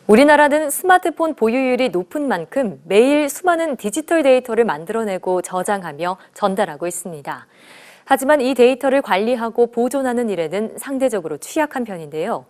우리나라는 스마트폰 보유율이 높은 만큼 매일 수많은 디지털 데이터를 만들어내고 저장하며 전달하고 있습니다. 하지만 이 데이터를 관리하고 보존하는 일에는 상대적으로 취약한 편인데요.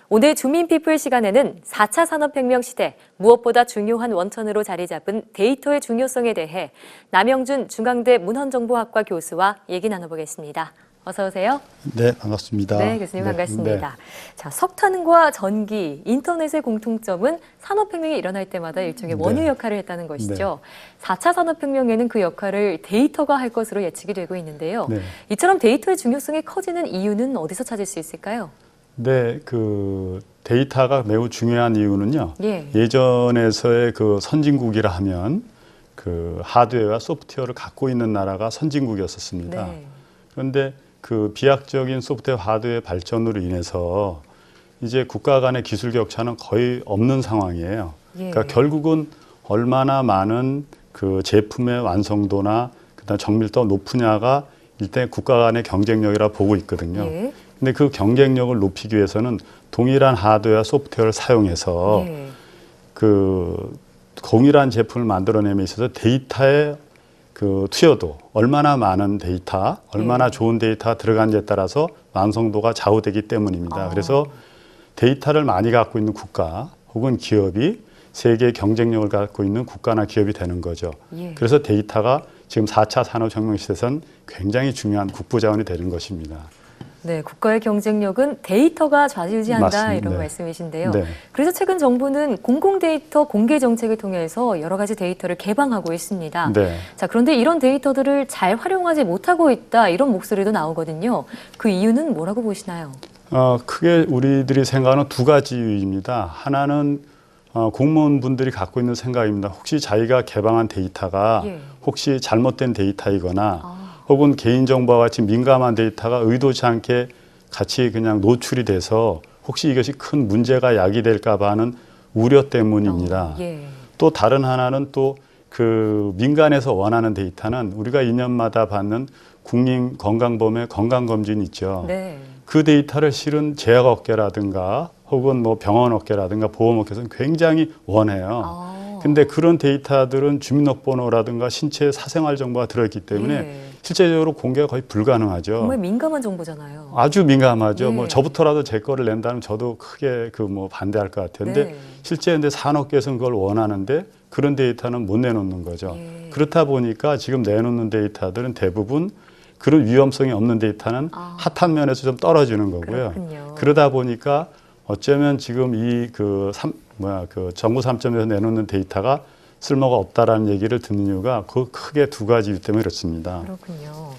오늘 주민피플 시간에는 4차 산업혁명 시대 무엇보다 중요한 원천으로 자리 잡은 데이터의 중요성에 대해 남영준 중앙대 문헌정보학과 교수와 얘기 나눠보겠습니다. 어서 오세요. 네, 반갑습니다. 네, 교수님 반갑습니다. 자, 석탄과 전기, 인터넷의 공통점은 산업혁명이 일어날 때마다 일종의 원유 역할을 했다는 것이죠. 4차 산업혁명에는 그 역할을 데이터가 할 것으로 예측이 되고 있는데요. 이처럼 데이터의 중요성이 커지는 이유는 어디서 찾을 수 있을까요? 네, 그 데이터가 매우 중요한 이유는요. 예전에서의 그 선진국이라 하면 그 하드웨어와 소프트웨어를 갖고 있는 나라가 선진국이었었습니다. 그런데 그 비약적인 소프트웨어 하드웨어 발전으로 인해서 이제 국가 간의 기술 격차는 거의 없는 상황이에요. 그러니까 결국은 얼마나 많은 그 제품의 완성도나 그다음 정밀도가 높으냐가 일단 국가 간의 경쟁력이라 보고 있거든요. 근데 그 경쟁력을 높이기 위해서는 동일한 하드웨어 소프트웨어를 사용해서 그 동일한 제품을 만들어내면 있어서 데이터의 그 투여도 얼마나 많은 데이터, 얼마나 좋은 데이터가 들어간지에 따라서 완성도가 좌우되기 때문입니다. 그래서 데이터를 많이 갖고 있는 국가 혹은 기업이 세계 경쟁력을 갖고 있는 국가나 기업이 되는 거죠. 그래서 데이터가 지금 4차 산업혁명 시대에선 굉장히 중요한 국부자원이 되는 것입니다. 네, 국가의 경쟁력은 데이터가 좌지우지한다 맞습니다. 이런 말씀이신데요. 그래서 최근 정부는 공공 데이터 공개 정책을 통해서 여러 가지 데이터를 개방하고 있습니다. 자, 그런데 이런 데이터들을 잘 활용하지 못하고 있다 이런 목소리도 나오거든요. 그 이유는 뭐라고 보시나요? 크게 우리들이 생각하는 두 가지 이유입니다. 하나는 공무원분들이 갖고 있는 생각입니다. 혹시 자기가 개방한 데이터가 혹시 잘못된 데이터이거나 혹은 개인정보와 같이 민감한 데이터가 의도치 않게 같이 그냥 노출이 돼서 혹시 이것이 큰 문제가 야기될까 봐 하는 우려 때문입니다. 또 다른 하나는 또 그 민간에서 원하는 데이터는 우리가 2년마다 받는 국민건강보험의 건강검진 있죠. 그 데이터를 실은 제약업계라든가 혹은 뭐 병원업계라든가 보험업계에서는 굉장히 원해요. 근데 그런 데이터들은 주민등록번호라든가 신체 사생활 정보가 들어있기 때문에 실제적으로 공개가 거의 불가능하죠. 정말 민감한 정보잖아요. 아주 민감하죠. 뭐 저부터라도 제 거를 낸다면 저도 크게 그 뭐 반대할 것 같아요. 근데 실제 근데 산업계에서는 그걸 원하는데 그런 데이터는 못 내놓는 거죠. 그렇다 보니까 지금 내놓는 데이터들은 대부분 그런 위험성이 없는 데이터는 핫한 면에서 좀 떨어지는 거고요. 그러다 보니까 어쩌면 지금 이 그 정부 3.0에서 내놓는 데이터가 쓸모가 없다라는 얘기를 듣는 이유가 그 크게 두 가지 이유 때문에 그렇습니다. 그렇군요.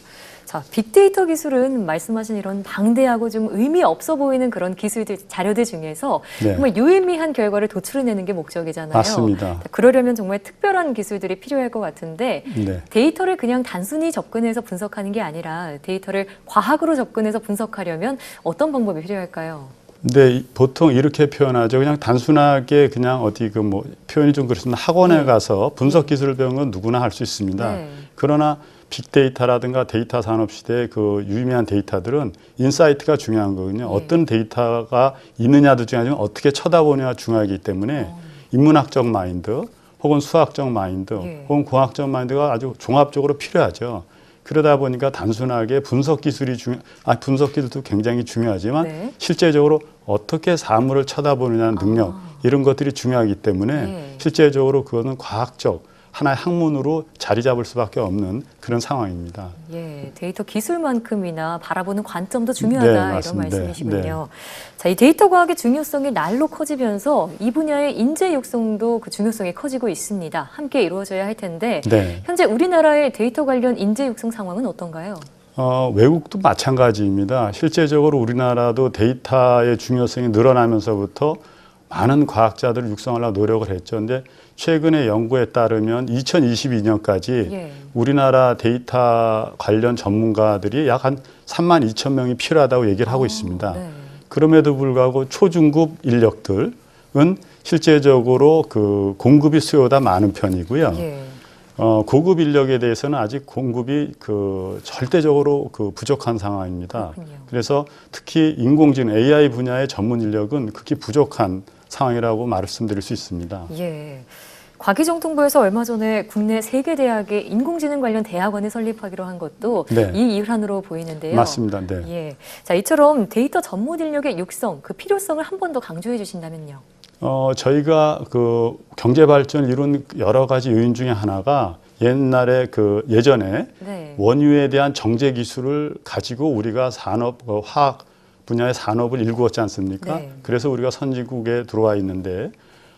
자, 빅데이터 기술은 말씀하신 이런 방대하고 좀 의미 없어 보이는 그런 기술들, 자료들 중에서 정말 유의미한 결과를 도출해내는 게 목적이잖아요. 맞습니다. 그러려면 정말 특별한 기술들이 필요할 것 같은데 데이터를 그냥 단순히 접근해서 분석하는 게 아니라 데이터를 과학으로 접근해서 분석하려면 어떤 방법이 필요할까요? 네, 보통 이렇게 표현하죠. 그냥 단순하게 그냥 어디 그 뭐 표현이 좀 그렇습니다. 학원에 가서 분석 기술을 배운 건 누구나 할 수 있습니다. 그러나 빅데이터라든가 데이터 산업 시대의 그 유의미한 데이터들은 인사이트가 중요한 거거든요. 어떤 데이터가 있느냐도 중요하지만 어떻게 쳐다보느냐가 중요하기 때문에 인문학적 마인드 혹은 수학적 마인드 혹은 공학적 마인드가 아주 종합적으로 필요하죠. 그러다 보니까 단순하게 분석 기술이 분석 기술도 굉장히 중요하지만 실제적으로 어떻게 사물을 쳐다보느냐는 능력 이런 것들이 중요하기 때문에 실제적으로 그거는 과학적 하나의 학문으로 자리 잡을 수밖에 없는 그런 상황입니다. 데이터 기술만큼이나 바라보는 관점도 중요하다 이런 말씀이시군요. 자, 이 데이터 과학의 중요성이 날로 커지면서 이 분야의 인재 육성도 그 중요성이 커지고 있습니다. 함께 이루어져야 할 텐데 현재 우리나라의 데이터 관련 인재 육성 상황은 어떤가요? 외국도 마찬가지입니다. 실제적으로 우리나라도 데이터의 중요성이 늘어나면서부터 많은 과학자들을 육성하려고 노력을 했죠. 근데 최근의 연구에 따르면 2022년까지 우리나라 데이터 관련 전문가들이 약 한 3만 2천 명이 필요하다고 얘기를 하고 있습니다. 그럼에도 불구하고 초중급 인력들은 실제적으로 그 공급이 수요보다 많은 편이고요. 고급 인력에 대해서는 아직 공급이 그 절대적으로 그 부족한 상황입니다. 그래서 특히 인공지능 AI 분야의 전문 인력은 극히 부족한 상황이라고 말씀드릴 수 있습니다. 예. 과기정통부에서 얼마 전에 국내 3개 대학의 인공지능 관련 대학원을 설립하기로 한 것도 네. 이 일환으로 보이는데요. 맞습니다. 네. 예. 자, 이처럼 데이터 전문 인력의 육성, 그 필요성을 한 번 더 강조해 주신다면요. 저희가 그 경제 발전을 이룬 여러 가지 요인 중에 하나가 옛날에 그 예전에 네. 원유에 대한 정제 기술을 가지고 우리가 산업, 화학 분야의 산업을 일구었지 않습니까? 네. 그래서 우리가 선진국에 들어와 있는데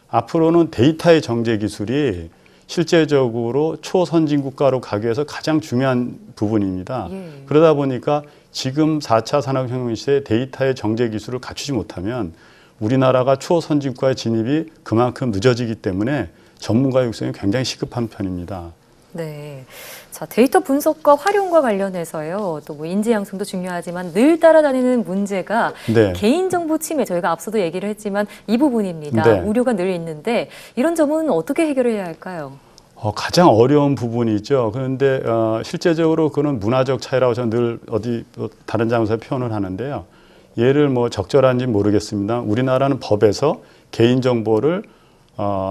앞으로는 데이터의 정제 기술이 실제적으로 초선진 국가로 가기 위해서 가장 중요한 부분입니다. 예. 그러다 보니까 지금 4차 산업혁명 시대에 데이터의 정제 기술을 갖추지 못하면 우리나라가 초선진 국가의 진입이 그만큼 늦어지기 때문에 전문가 육성이 굉장히 시급한 편입니다. 네. 자, 데이터 분석과 활용과 관련해서요. 또 뭐 인재 양성도 중요하지만 늘 따라다니는 문제가 네. 개인정보 침해, 저희가 앞서도 얘기를 했지만 이 부분입니다. 네. 우려가 늘 있는데 이런 점은 어떻게 해결해야 할까요? 가장 어려운 부분이죠. 그런데 실제적으로 그는 문화적 차이라고 저는 늘 어디 다른 장소에 표현을 하는데요. 얘를 뭐 적절한지 모르겠습니다. 우리나라는 법에서 개인정보를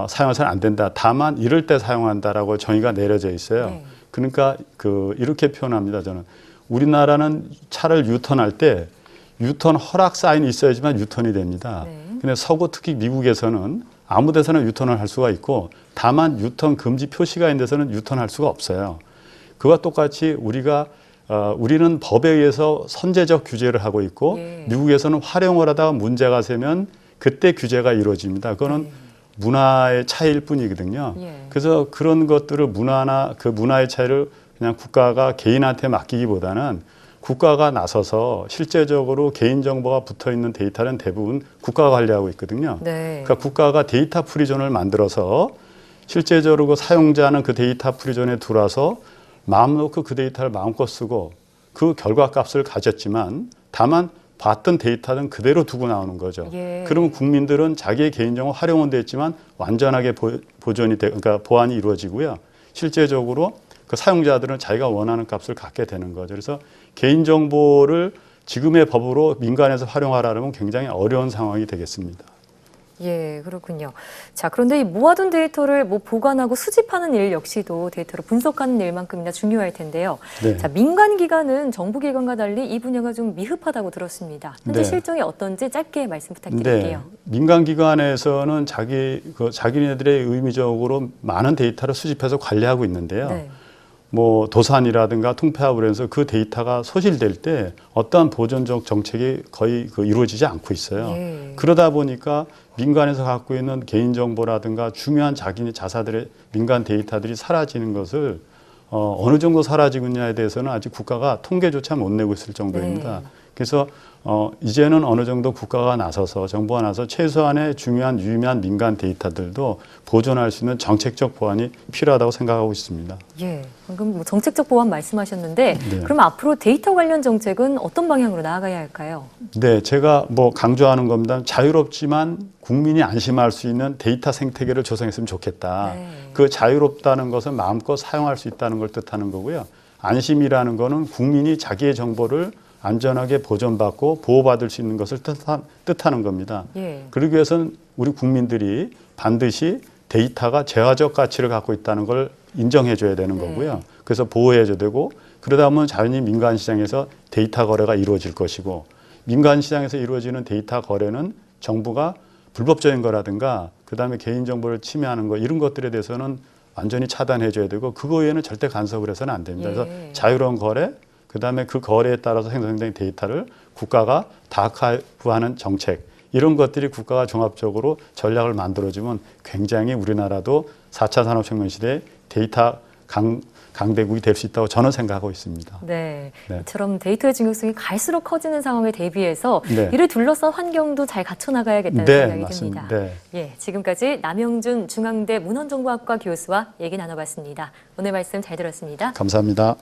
사용해서는 안 된다. 다만 이럴 때 사용한다라고 정의가 내려져 있어요. 네. 그러니까 이렇게 표현합니다. 저는 우리나라는 차를 유턴할 때 유턴 허락 사인이 있어야지만 유턴이 됩니다. 네. 근데 서구 특히 미국에서는 아무 데서나 유턴을 할 수가 있고 다만 유턴 금지 표시가 있는 데서는 유턴할 수가 없어요. 그와 똑같이 우리는 법에 의해서 선제적 규제를 하고 있고 예. 미국에서는 활용을 하다가 문제가 생기면 그때 규제가 이루어집니다. 그거는 문화의 차이일 뿐이거든요. 예. 그래서 그런 것들을 그 문화의 차이를 그냥 국가가 개인한테 맡기기보다는 국가가 나서서 실제적으로 개인정보가 붙어있는 데이터는 대부분 국가가 관리하고 있거든요. 네. 그러니까 국가가 데이터 프리존을 만들어서 실제적으로 그 사용자는 그 데이터 프리존에 들어와서 마음 놓고 그 데이터를 마음껏 쓰고 그 결과값을 가졌지만 다만 봤던 데이터는 그대로 두고 나오는 거죠. 예. 그러면 국민들은 자기의 개인정보 활용은 됐지만 완전하게 그러니까 보안이 이루어지고요. 실제적으로 그 사용자들은 자기가 원하는 값을 갖게 되는 거죠. 그래서 개인정보를 지금의 법으로 민간에서 활용하려면 굉장히 어려운 상황이 되겠습니다. 예, 그렇군요. 자, 그런데 이 모아둔 데이터를 뭐 보관하고 수집하는 일 역시도 데이터를 분석하는 일만큼이나 중요할 텐데요. 네. 자, 민간 기관은 정부 기관과 달리 이 분야가 좀 미흡하다고 들었습니다. 현재 네. 실정이 어떤지 짧게 말씀 부탁드릴게요. 네. 민간 기관에서는 자기네들의 의미적으로 많은 데이터를 수집해서 관리하고 있는데요. 네. 뭐 도산이라든가 통폐합을 해서 그 데이터가 소실될 때 어떠한 보존적 정책이 거의 이루어지지 않고 있어요. 예. 그러다 보니까 민간에서 갖고 있는 개인정보라든가 중요한 자기네 자사들의 민간 데이터들이 사라지는 것을 어느 정도 사라지고 있냐에 대해서는 아직 국가가 통계조차 못 내고 있을 정도입니다. 네. 그래서 이제는 어느 정도 국가가 나서서 정부가 나서 최소한의 중요한 유의미한 민간 데이터들도 보존할 수 있는 정책적 보완이 필요하다고 생각하고 있습니다. 예, 방금 뭐 정책적 보완 말씀하셨는데 네. 그럼 앞으로 데이터 관련 정책은 어떤 방향으로 나아가야 할까요? 네, 제가 뭐 강조하는 겁니다. 자유롭지만 국민이 안심할 수 있는 데이터 생태계를 조성했으면 좋겠다. 네. 그 자유롭다는 것은 마음껏 사용할 수 있다는 걸 뜻하는 거고요. 안심이라는 거는 국민이 자기의 정보를 안전하게 보존받고 보호받을 수 있는 것을 뜻하는 겁니다. 예. 그러기 위해서는 우리 국민들이 반드시 데이터가 재화적 가치를 갖고 있다는 걸 인정해 줘야 되는 거고요. 그래서 보호해 줘야 되고 그러다 보면 자연히 민간 시장에서 데이터 거래가 이루어질 것이고 민간 시장에서 이루어지는 데이터 거래는 정부가 불법적인 거라든가 그다음에 개인정보를 침해하는 거 이런 것들에 대해서는 완전히 차단해 줘야 되고 그거 외에는 절대 간섭을 해서는 안 됩니다. 그래서 자유로운 거래 그다음에 그 거래에 따라서 생성된 데이터를 국가가 다아카이브하는 정책 이런 것들이 국가가 종합적으로 전략을 만들어주면 굉장히 우리나라도 4차 산업혁명 시대에 데이터 강대국이 될 수 있다고 저는 생각하고 있습니다. 네, 네. 이처럼 데이터의 중요성이 갈수록 커지는 상황에 대비해서 네. 이를 둘러싼 환경도 잘 갖춰나가야겠다는 네, 생각이 맞습니다. 듭니다. 네. 예, 지금까지 남영준 중앙대 문헌정보학과 교수와 얘기 나눠봤습니다. 오늘 말씀 잘 들었습니다. 감사합니다.